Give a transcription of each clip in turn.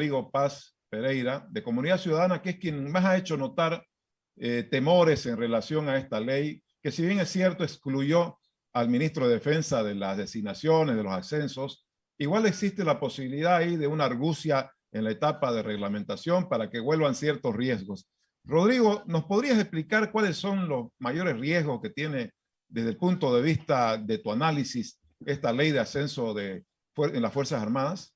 Rodrigo Paz Pereira, de Comunidad Ciudadana, que es quien más ha hecho notar temores en relación a esta ley, que si bien es cierto excluyó al ministro de Defensa de las designaciones, de los ascensos, igual existe la posibilidad ahí de una argucia en la etapa de reglamentación para que vuelvan ciertos riesgos. Rodrigo, ¿nos podrías explicar cuáles son los mayores riesgos que tiene desde el punto de vista de tu análisis esta ley de ascenso en las Fuerzas Armadas?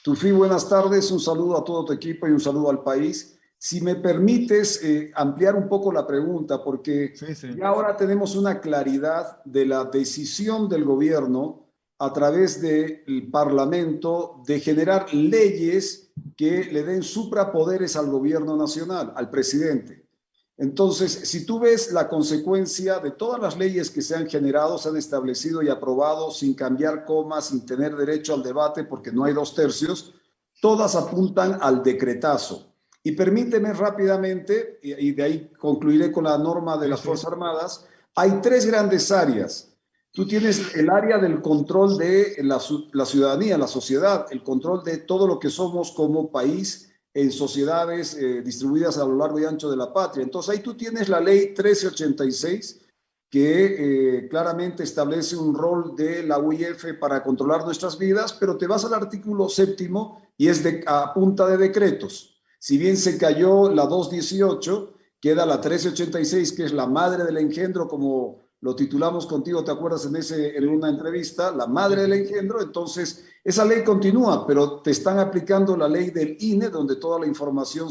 Tufi, buenas tardes, un saludo a todo tu equipo y un saludo al país. Si me permites ampliar un poco la pregunta, porque ya ahora tenemos una claridad de la decisión del gobierno a través del Parlamento de generar leyes que le den suprapoderes al gobierno nacional, al presidente. Entonces, si tú ves la consecuencia de todas las leyes que se han generado, se han establecido y aprobado sin cambiar comas, sin tener derecho al debate porque no hay 2/3, todas apuntan al decretazo. Y permíteme rápidamente, y de ahí concluiré con la norma de las Fuerzas Armadas, hay 3 grandes áreas. Tú tienes el área del control de la ciudadanía, la sociedad, el control de todo lo que somos como país, en sociedades distribuidas a lo largo y ancho de la patria. Entonces ahí tú tienes la ley 1386 que claramente establece un rol de la UIF para controlar nuestras vidas, pero te vas al artículo 7º y es a punta de decretos. Si bien se cayó la 218, queda la 1386, que es la madre del engendro, como lo titulamos contigo, ¿te acuerdas en una entrevista? La madre del engendro. Entonces, esa ley continúa, pero te están aplicando la ley del INE, donde toda la información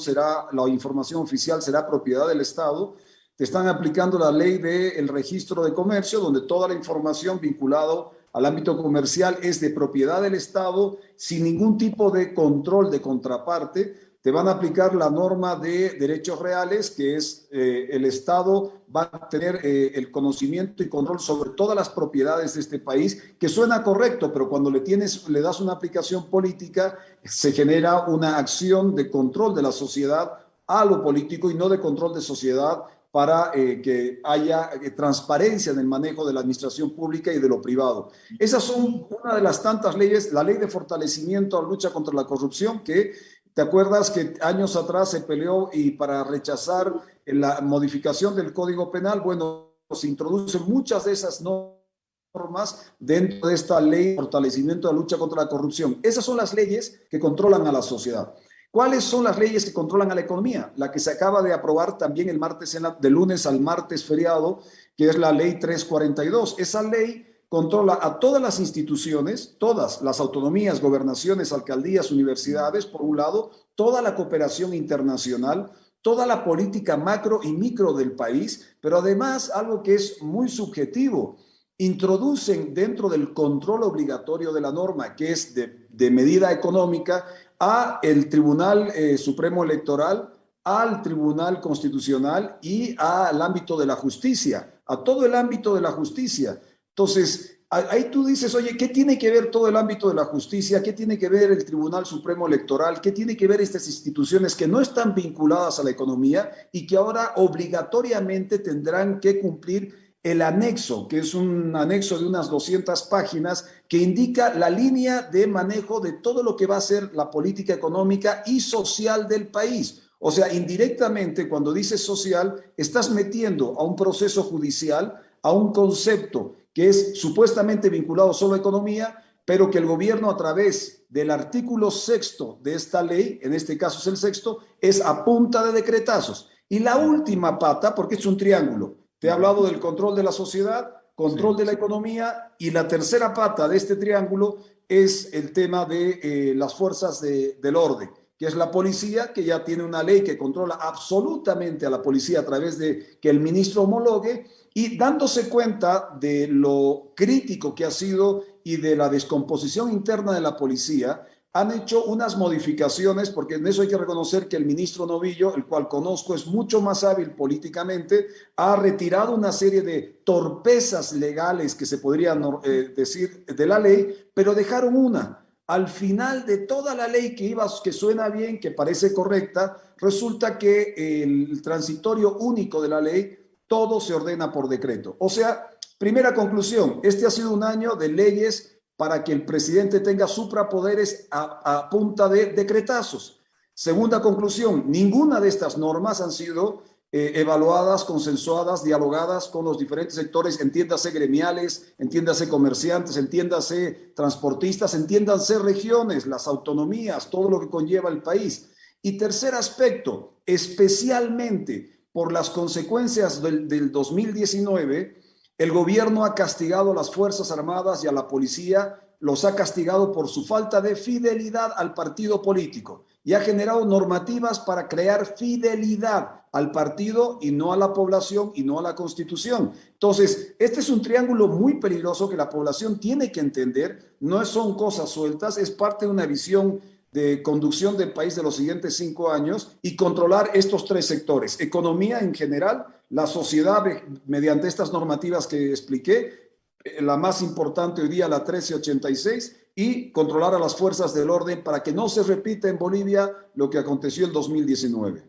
oficial será propiedad del Estado. Te están aplicando la ley del registro de comercio, donde toda la información vinculada al ámbito comercial es de propiedad del Estado, sin ningún tipo de control de contraparte. Te van a aplicar la norma de derechos reales, que es el Estado va a tener el conocimiento y control sobre todas las propiedades de este país, que suena correcto, pero cuando le das una aplicación política, se genera una acción de control de la sociedad a lo político y no de control de sociedad para que haya transparencia en el manejo de la administración pública y de lo privado. Esas son una de las tantas leyes, la ley de fortalecimiento a la lucha contra la corrupción, que ¿te acuerdas que años atrás se peleó y para rechazar la modificación del Código Penal? Bueno, se introducen muchas de esas normas dentro de esta ley de fortalecimiento de la lucha contra la corrupción. Esas son las leyes que controlan a la sociedad. ¿Cuáles son las leyes que controlan a la economía? La que se acaba de aprobar también el martes, de lunes al martes feriado, que es la ley 342. Esa ley controla a todas las instituciones, todas las autonomías, gobernaciones, alcaldías, universidades, por un lado, toda la cooperación internacional, toda la política macro y micro del país, pero además algo que es muy subjetivo, introducen dentro del control obligatorio de la norma, que es de medida económica, a el Tribunal Supremo Electoral, al Tribunal Constitucional y al ámbito de la justicia, a todo el ámbito de la justicia. Entonces, ahí tú dices, oye, ¿qué tiene que ver todo el ámbito de la justicia? ¿Qué tiene que ver el Tribunal Supremo Electoral? ¿Qué tiene que ver estas instituciones que no están vinculadas a la economía y que ahora obligatoriamente tendrán que cumplir el anexo, que es un anexo de unas 200 páginas que indica la línea de manejo de todo lo que va a ser la política económica y social del país? O sea, indirectamente, cuando dices social, estás metiendo a un proceso judicial, a un concepto que es supuestamente vinculado solo a economía, pero que el gobierno a través del artículo 6º de esta ley, en este caso es el 6º, es a punta de decretazos. Y la última pata, porque es un triángulo, te he hablado del control de la sociedad, control de la economía, y la tercera pata de este triángulo es el tema de las fuerzas del orden, que es la policía, que ya tiene una ley que controla absolutamente a la policía a través de que el ministro homologue, y dándose cuenta de lo crítico que ha sido y de la descomposición interna de la policía, han hecho unas modificaciones, porque en eso hay que reconocer que el ministro Novillo, el cual conozco, es mucho más hábil políticamente, ha retirado una serie de torpezas legales que se podrían decir de la ley, pero dejaron una. Al final de toda la ley que suena bien, que parece correcta, resulta que el transitorio único de la ley, todo se ordena por decreto. O sea, primera conclusión, este ha sido un año de leyes para que el presidente tenga suprapoderes a punta de decretazos. Segunda conclusión, ninguna de estas normas han sido evaluadas, consensuadas, dialogadas con los diferentes sectores, entiéndase gremiales, entiéndase comerciantes, entiéndase transportistas, entiéndase regiones, las autonomías, todo lo que conlleva el país. Y tercer aspecto, especialmente por las consecuencias del 2019, el gobierno ha castigado a las Fuerzas Armadas y a la policía, los ha castigado por su falta de fidelidad al partido político y ha generado normativas para crear fidelidad al partido y no a la población y no a la Constitución. Entonces, este es un triángulo muy peligroso que la población tiene que entender, no son cosas sueltas, es parte de una visión de conducción del país de los siguientes 5 años y controlar estos 3 sectores, economía en general, la sociedad mediante estas normativas que expliqué, la más importante hoy día, la 1386, y controlar a las fuerzas del orden para que no se repita en Bolivia lo que aconteció en 2019.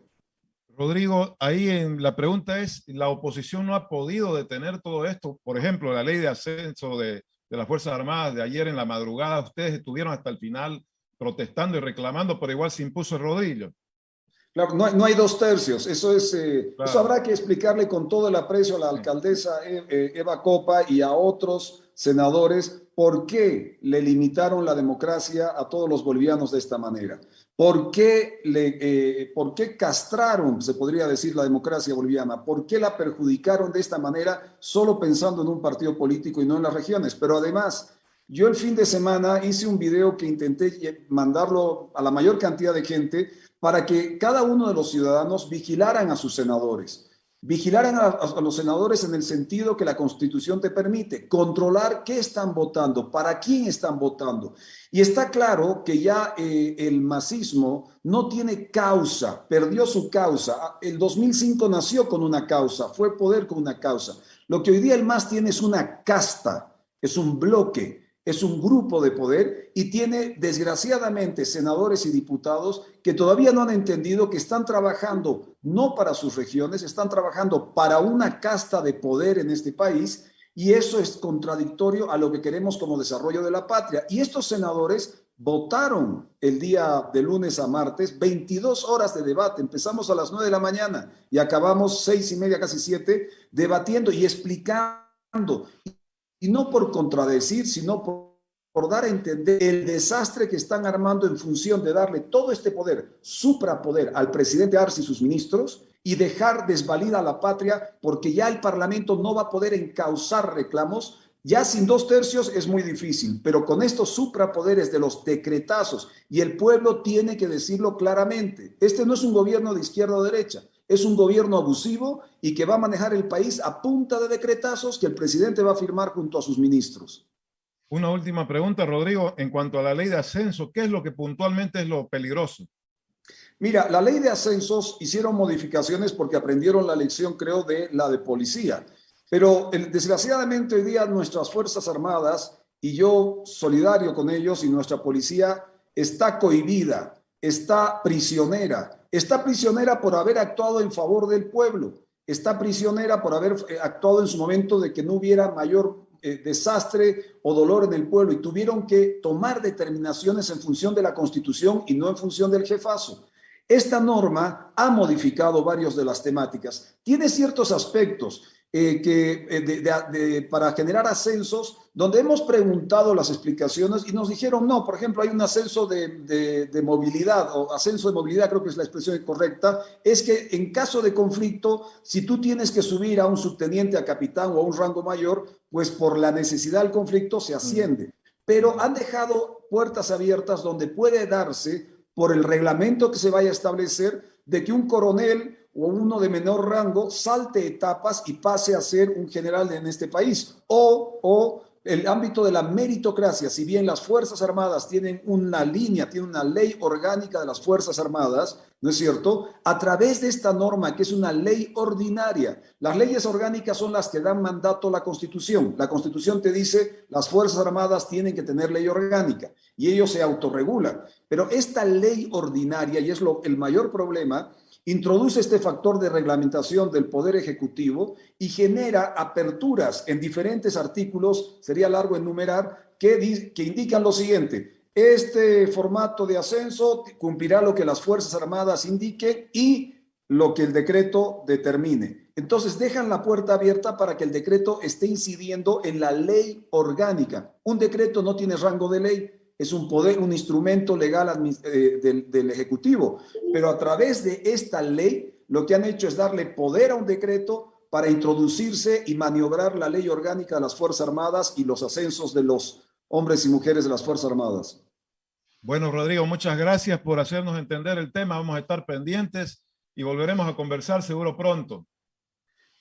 Rodrigo, ahí la pregunta es, ¿la oposición no ha podido detener todo esto? Por ejemplo, la ley de ascenso de las Fuerzas Armadas de ayer en la madrugada, ustedes estuvieron hasta el final protestando y reclamando, pero igual se impuso el rodillo. Claro, no hay 2/3, eso es, claro. Eso habrá que explicarle con todo el aprecio a la alcaldesa Eva Copa y a otros senadores por qué le limitaron la democracia a todos los bolivianos de esta manera. ¿Por qué castraron, se podría decir, la democracia boliviana? ¿Por qué la perjudicaron de esta manera solo pensando en un partido político y no en las regiones? Pero además, yo el fin de semana hice un video que intenté mandarlo a la mayor cantidad de gente para que cada uno de los ciudadanos vigilaran a sus senadores. Vigilaran a los senadores en el sentido que la Constitución te permite, controlar qué están votando, para quién están votando. Y está claro que ya el masismo no tiene causa, perdió su causa. El 2005 nació con una causa, fue poder con una causa. Lo que hoy día el MAS tiene es una casta, es un bloque, es un grupo de poder y tiene desgraciadamente senadores y diputados que todavía no han entendido que están trabajando no para sus regiones, están trabajando para una casta de poder en este país y eso es contradictorio a lo que queremos como desarrollo de la patria. Y estos senadores votaron el día de lunes a martes, 22 horas de debate, empezamos a las 9 de la mañana y acabamos 6:30, casi 7, debatiendo y explicando. Y no por contradecir, sino por dar a entender el desastre que están armando en función de darle todo este poder, suprapoder, al presidente Arce y sus ministros y dejar desvalida a la patria porque ya el Parlamento no va a poder encauzar reclamos. Ya sin 2/3 es muy difícil, pero con estos suprapoderes de los decretazos y el pueblo tiene que decirlo claramente. Este no es un gobierno de izquierda o derecha. Es un gobierno abusivo y que va a manejar el país a punta de decretazos que el presidente va a firmar junto a sus ministros. Una última pregunta, Rodrigo, en cuanto a la ley de ascenso, ¿qué es lo que puntualmente es lo peligroso? Mira, la ley de ascensos hicieron modificaciones porque aprendieron la lección, creo, de la de policía. Pero desgraciadamente hoy día nuestras Fuerzas Armadas, y yo solidario con ellos, y nuestra policía está cohibida, está prisionera por haber actuado en favor del pueblo, está prisionera por haber actuado en su momento de que no hubiera mayor desastre o dolor en el pueblo y tuvieron que tomar determinaciones en función de la Constitución y no en función del jefazo. Esta norma ha modificado varias de las temáticas. Tiene ciertos aspectos para generar ascensos donde hemos preguntado las explicaciones y nos dijeron no. Por ejemplo, hay un ascenso de movilidad o ascenso de movilidad, creo que es la expresión correcta, es que en caso de conflicto, si tú tienes que subir a un subteniente, a capitán o a un rango mayor, pues por la necesidad del conflicto se asciende. Pero han dejado puertas abiertas donde puede darse por el reglamento que se vaya a establecer de que un coronel o uno de menor rango salte etapas y pase a ser un general en este país. O el ámbito de la meritocracia, si bien las Fuerzas Armadas tienen una línea, tienen una ley orgánica de las Fuerzas Armadas, ¿no es cierto? A través de esta norma, que es una ley ordinaria, las leyes orgánicas son las que dan mandato a la Constitución. La Constitución te dice, las Fuerzas Armadas tienen que tener ley orgánica y ellos se autorregulan. Pero esta ley ordinaria, y es el mayor problema, introduce este factor de reglamentación del Poder Ejecutivo y genera aperturas en diferentes artículos, sería largo enumerar, que indican lo siguiente: este formato de ascenso cumplirá lo que las Fuerzas Armadas indiquen y lo que el decreto determine. Entonces dejan la puerta abierta para que el decreto esté incidiendo en la ley orgánica. Un decreto no tiene rango de ley, es un poder, un instrumento legal del Ejecutivo, pero a través de esta ley lo que han hecho es darle poder a un decreto para introducirse y maniobrar la ley orgánica de las Fuerzas Armadas y los ascensos de los hombres y mujeres de las Fuerzas Armadas. Bueno, Rodrigo, muchas gracias por hacernos entender el tema. Vamos a estar pendientes y volveremos a conversar seguro pronto.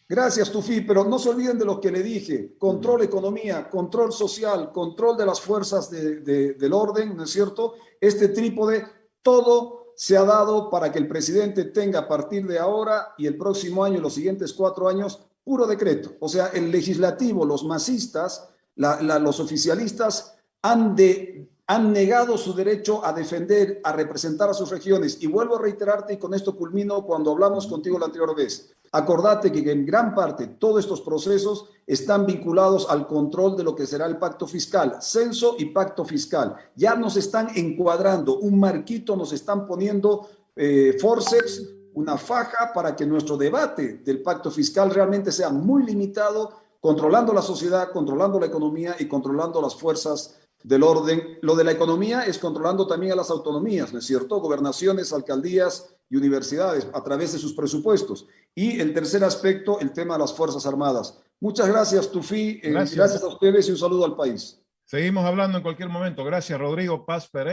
Gracias, Tufi, pero no se olviden de lo que le dije: control economía, control social, control de las fuerzas del orden, ¿no es cierto? Este trípode, todo se ha dado para que el presidente tenga a partir de ahora y el próximo año y los siguientes 4 años puro decreto. O sea, el legislativo, los masistas, los oficialistas han negado su derecho a defender, a representar a sus regiones. Y vuelvo a reiterarte, y con esto culmino, cuando hablamos contigo la anterior vez, acordate que en gran parte todos estos procesos están vinculados al control de lo que será el pacto fiscal, censo y pacto fiscal. Ya nos están encuadrando, un marquito nos están poniendo forceps, una faja para que nuestro debate del pacto fiscal realmente sea muy limitado, controlando la sociedad, controlando la economía y controlando las fuerzas del orden. Lo de la economía es controlando también a las autonomías, ¿no es cierto? Gobernaciones, alcaldías y universidades a través de sus presupuestos. Y el tercer aspecto, el tema de las Fuerzas Armadas. Muchas gracias, Tufi. Gracias a ustedes y un saludo al país. Seguimos hablando en cualquier momento. Gracias, Rodrigo Paz Pereira.